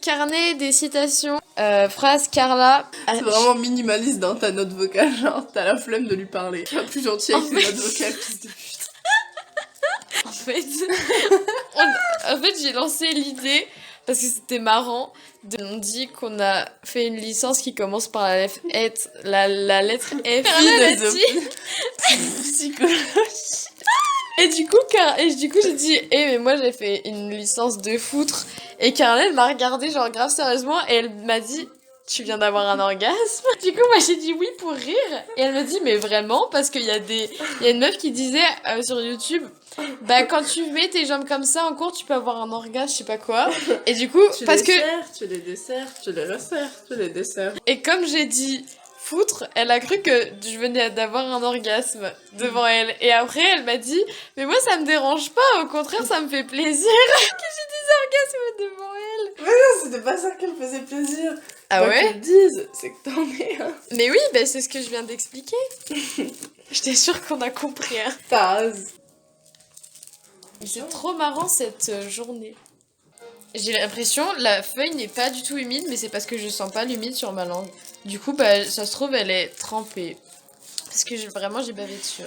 Carnet des citations, phrase Carla. C'est vraiment minimaliste dans ta note vocale, genre t'as la flemme de lui parler. T'es plus gentil avec tes notes vocales, fils de pute. En fait, j'ai lancé l'idée parce que c'était marrant. On dit qu'on a fait une licence qui commence par la lettre F. La lettre F. Psychologie. Et du coup, j'ai dit, mais moi j'ai fait une licence de foutre. Et Carla, elle m'a regardé genre grave sérieusement et elle m'a dit, tu viens d'avoir un orgasme? Du coup, moi j'ai dit oui pour rire. Et elle me dit, mais vraiment? Parce qu'il y a une meuf qui disait sur YouTube, bah quand tu mets tes jambes comme ça en cours, tu peux avoir un orgasme, je sais pas quoi. Et du coup, tu les desserres, tu les resserres, tu les desserres. Et comme j'ai dit foutre, elle a cru que je venais d'avoir un orgasme devant elle. Et après, elle m'a dit, mais moi ça me dérange pas, au contraire, ça me fait plaisir que j'ai des orgasmes devant elle. Mais non, c'était pas ça qu'elle faisait plaisir. Ah ouais? Qu'ils disent, c'est que t'en es un. Mais oui, bah c'est ce que je viens d'expliquer. J'étais sûre qu'on a compris. Hein. Taz. C'est trop marrant cette journée. J'ai l'impression la feuille n'est pas du tout humide, mais c'est parce que je sens pas l'humide sur ma langue. Du coup, bah ça se trouve, elle est trempée. Parce que vraiment, j'ai bavé dessus.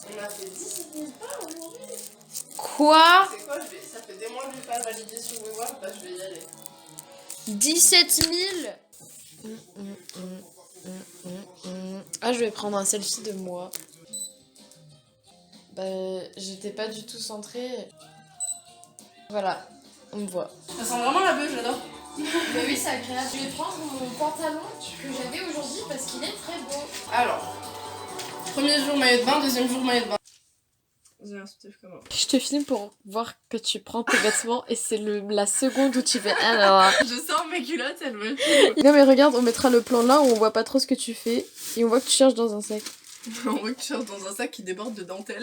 On a fait 17 000 pas aujourd'hui. Quoi? C'est quoi, ça fait des mois que je vais pas valider sur WeWork, bah je vais y aller. 17 000. Ah, je vais prendre un selfie de moi. Bah, j'étais pas du tout centrée. Voilà, on me voit. Ça sent vraiment la bœuf, j'adore. Mais oui, c'est agréable. Je vais prendre mon pantalon que j'avais aujourd'hui parce qu'il est très beau. Alors, premier jour maillot de bain, deuxième jour maillot de bain. J'ai un soutif comment? Je te filme pour voir que tu prends tes vêtements et c'est la seconde où tu fais alors. Je sors mes culottes, elles me Non mais regarde, on mettra le plan là où on voit pas trop ce que tu fais et on voit que tu cherches dans un sac. On voit que tu cherches dans un sac qui déborde de dentelle.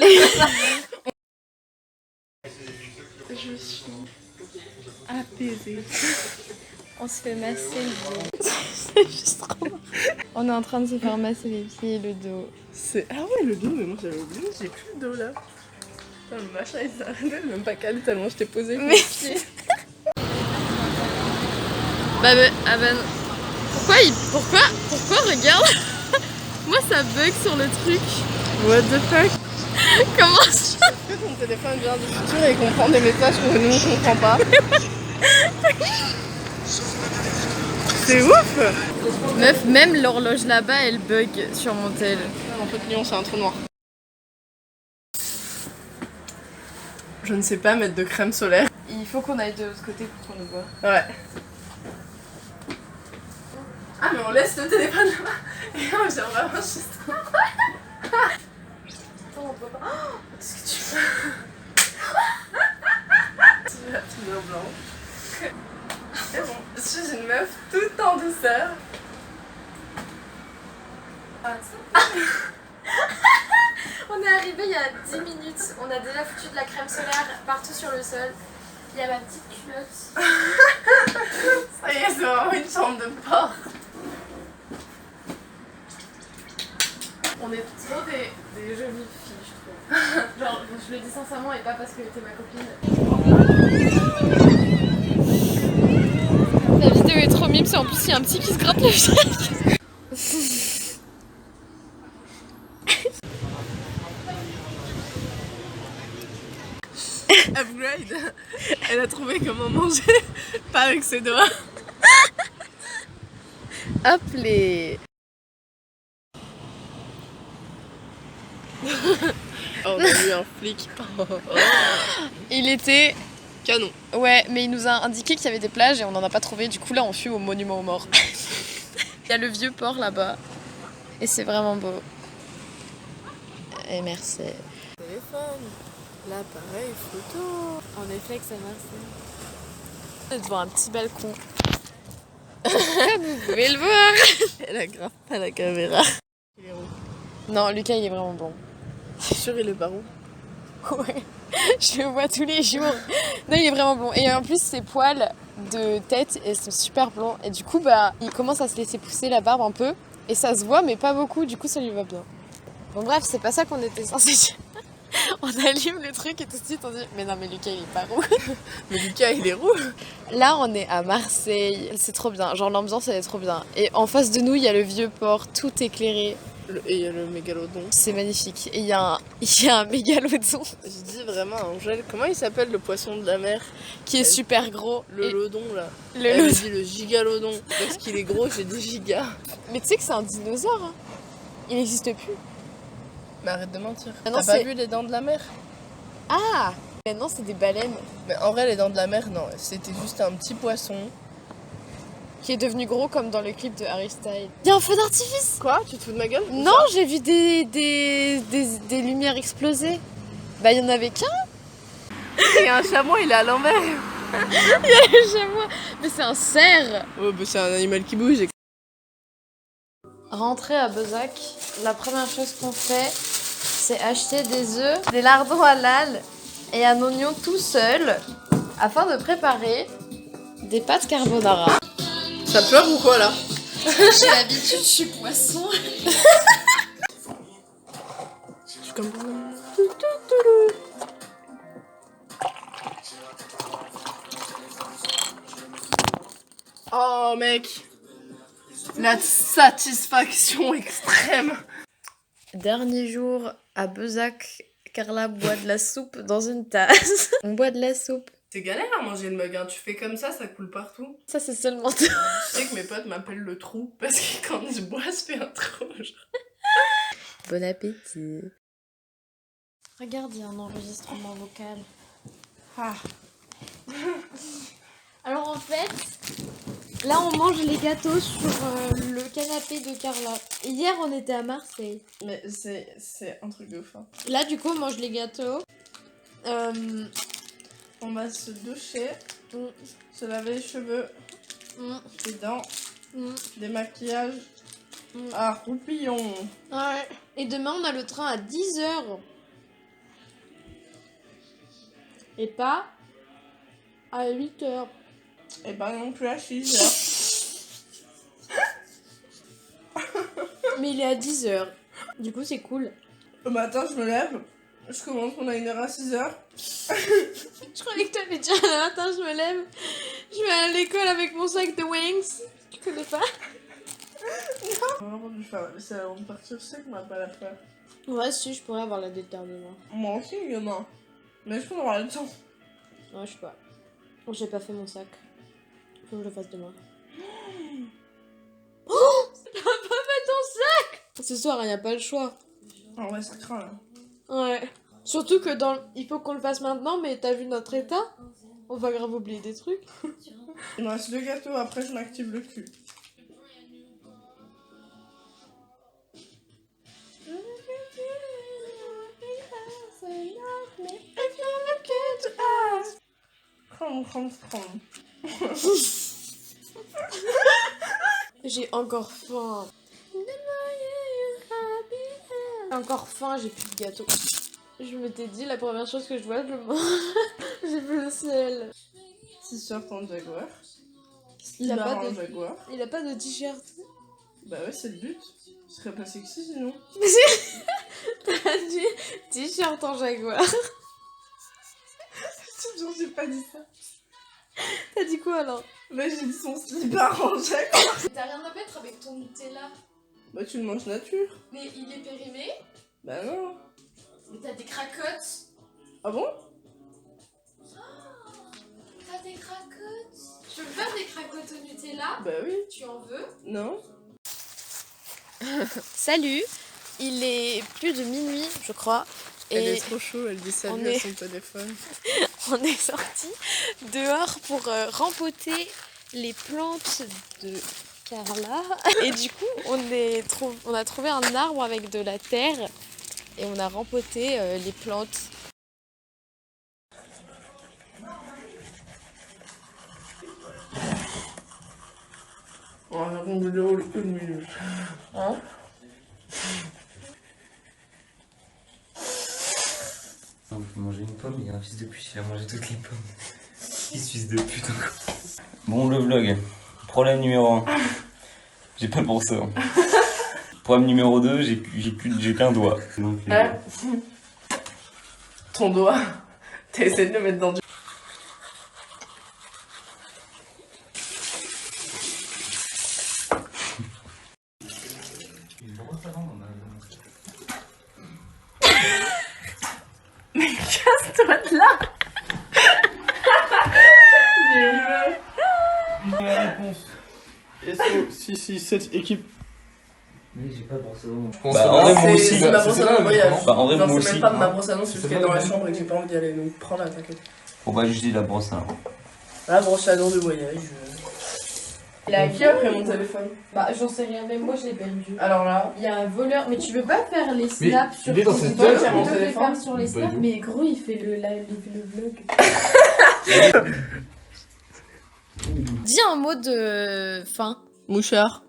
Je suis apaisée. On se fait masser le dos. C'est juste trop. On est en train de se faire masser les pieds et le dos. Ah ouais, le dos, mais moi j'avais oublié, j'ai plus le dos là. Putain, le machin il s'arrête même pas calé tellement je t'ai posé mes pieds. Bah ben, pourquoi regarde. Moi ça bug sur le truc. What the fuck? Comment ça? Est-ce que ton téléphone vient du futur et comprend des messages que nous on comprend pas? C'est ouf! Meuf, même l'horloge là-bas elle bug sur mon tel. En fait, Lyon c'est un trou noir. Je ne sais pas mettre de crème solaire. Il faut qu'on aille de l'autre côté pour qu'on le voit. Ouais. Ah mais on laisse le téléphone là-bas. Et non, j'ai vraiment juste... Attends, on peut pas... Oh, qu'est-ce que tu fais? C'est la couleur blanche. Et bon, je suis une meuf toute en douceur. On est arrivé il y a 10 minutes, on a déjà foutu de la crème solaire partout sur le sol. Il y a ma petite culotte. Ça y est, c'est vraiment une chambre de porc. On est trop des jolies filles, je trouve. Genre, je le dis sincèrement et pas parce que t'es ma copine. La vidéo est trop mimes, en plus il y a un petit qui se gratte le chèque. Upgrade. Elle a trouvé comment manger, pas avec ses doigts. Hop les... Oh, on a eu un flic. Il était... Canon. Ouais, mais il nous a indiqué qu'il y avait des plages et on n'en a pas trouvé. Du coup là on fuit au monument aux morts. Il y a le vieux port là-bas. Et c'est vraiment beau. Et merci. Téléphone, l'appareil photo. En effet que ça marche. On est devant un petit balcon. Vous pouvez le voir. Elle a grave pas la caméra. Il est roux. Non, Lucas il est vraiment bon. C'est sûr il est pas roux. Ouais, je le vois tous les jours. Non, il est vraiment blond. Et en plus, ses poils de tête elles sont super blonds. Et du coup, bah, il commence à se laisser pousser la barbe un peu. Et ça se voit, mais pas beaucoup. Du coup, ça lui va bien. Bon, bref, c'est pas ça qu'on était censé dire. On allume le truc et tout de suite on dit mais non mais Lucas il est pas roux. Mais Lucas, il est roux. Là on est à Marseille, c'est trop bien, genre l'ambiance elle est trop bien. Et en face de nous il y a le vieux port, tout éclairé. Et il y a le mégalodon. C'est magnifique. Et il y a un mégalodon Je dis vraiment à Angèle, comment il s'appelle le poisson de la mer? qui est super gros. Le Et lodon là. le Elle me lodon. dit le gigalodon. Parce qu'il est gros, j'ai dit giga. Mais tu sais que c'est un dinosaure. Hein. Il n'existe plus. Mais arrête de mentir. Ah non, T'as pas c'est- vu les dents de la mer? Ah maintenant c'est des baleines. Mais en vrai, les dents de la mer, non. C'était juste un petit poisson. Qui est devenu gros comme dans le clip de Harry Styles. Il y a un feu d'artifice. Quoi? Tu te fous de ma gueule? Non, j'ai vu des lumières exploser. Bah, il y en avait qu'un, Il y a un chamois, il est à l'envers. chez moi. Mais c'est un cerf. Oh, bah c'est un animal qui bouge. Rentrer à Bezac, la première chose qu'on fait, c'est acheter des œufs, des lardons halal et un oignon tout seul afin de préparer des pâtes carbonara. Ça pleure ou quoi là? J'ai l'habitude, je suis poisson. Je suis comme... Oh mec, la satisfaction extrême. Dernier jour à Bezac, Carla boit de la soupe dans une tasse. On boit de la soupe. C'est galère à manger le mug, hein. Tu fais comme ça coule partout. Ça, c'est seulement tout. Je sais que mes potes m'appellent le trou parce que quand je bois, je fais un trou. Bon appétit. Regarde, il y a un enregistrement vocal. Ah. Alors en fait, là on mange les gâteaux sur le canapé de Carla. Hier on était à Marseille. Mais c'est un truc de fin. Là du coup on mange les gâteaux. On va se doucher, Mm, se laver les cheveux, mm, les dents, mm, démaquillage. mm. Ah, roupillon. Ouais. Et demain on a le train à 10h. Et pas à 8h. Et pas non plus à 6h. Mais il est à 10h. Du coup c'est cool. Le matin, je me lève, je commence mon liner à 6h. Je croyais que t'avais dit le matin je me lève. Je vais à l'école avec mon sac de Wings. Tu connais pas? Vraiment, je vais faire la vaisselle avant de partir, je sais qu'on va pas la faire. Ouais, si, je pourrais avoir la déterminante. Moi aussi, il y en a. Mais je peux avoir le temps. Ouais, je sais pas. J'ai pas fait mon sac. Faut que je le fasse demain. Oh! T'as pas fait ton sac! Ce soir, y a pas le choix. Ah ouais, ça craint là. Ouais. Surtout que il faut qu'on le fasse maintenant, mais t'as vu notre état? On va grave oublier des trucs. Il me reste 2 gâteaux, après je m'active le cul. J'ai encore faim. Encore faim, j'ai plus de gâteau. Je m'étais dit, la première chose que je vois, je le mange. J'ai plus le sel. Si sort en jaguar. Il a pas en de- jaguar. Il a pas de t-shirt. Bah ouais, c'est le but. Ce serait pas sexy sinon. T'as dit t-shirt en jaguar. J'ai pas dit ça. T'as dit quoi alors? Bah j'ai dit son slipper en jaguar. T'as rien à mettre avec ton Nutella. Bah tu le manges nature. Mais il est périmé. Bah non. Mais t'as des cracottes. Ah bon? T'as des cracottes. Tu veux faire des cracottes au Nutella? Bah oui. Tu en veux? Non. Salut. Il est plus de minuit, je crois. Elle Et est trop chaud, elle dit salut on est- à son téléphone. on est sorti dehors pour rempoter les plantes de Carla. Et du coup, on a trouvé un arbre avec de la terre et on a rempoté les plantes. On va faire une vidéo de 1 minute. Hein? On peut manger une pomme, il y a un fils de pute, il a mangé toutes les pommes. Fils de pute encore. Bon, le vlog. Problème numéro 1. J'ai pas pensé. Hein. Problème numéro 2, j'ai qu'un doigt. Donc, ton doigt, t'as essayé de le mettre dans du... Mais casse-toi de là. La réponse. SO667 équipe. Mais j'ai pas de brosse à dents. Je pense Bah, que en vrai, moi C'est aussi. ma brosse à dents de voyage. Bah, en vrai, Genre, moi c'est aussi. même pas ma brosse à dents, c'est juste C'est qu'elle est dans pas la mal. chambre et que j'ai pas envie d'y aller, donc prends-la, t'inquiète. Faut pas juste dire la brosse à dents. La brosse à dents de voyage. Qui a pris mon téléphone? Bah, j'en sais rien, même moi je l'ai perdu. Alors là, Il y a un voleur, mais tu veux pas faire les snaps sur il est dans ton cette téléphone, tête, tu mon peux les téléphone. faire sur les Pas snaps, du tout. mais gros il fait le vlog. Dis un mot de fin. mouchard.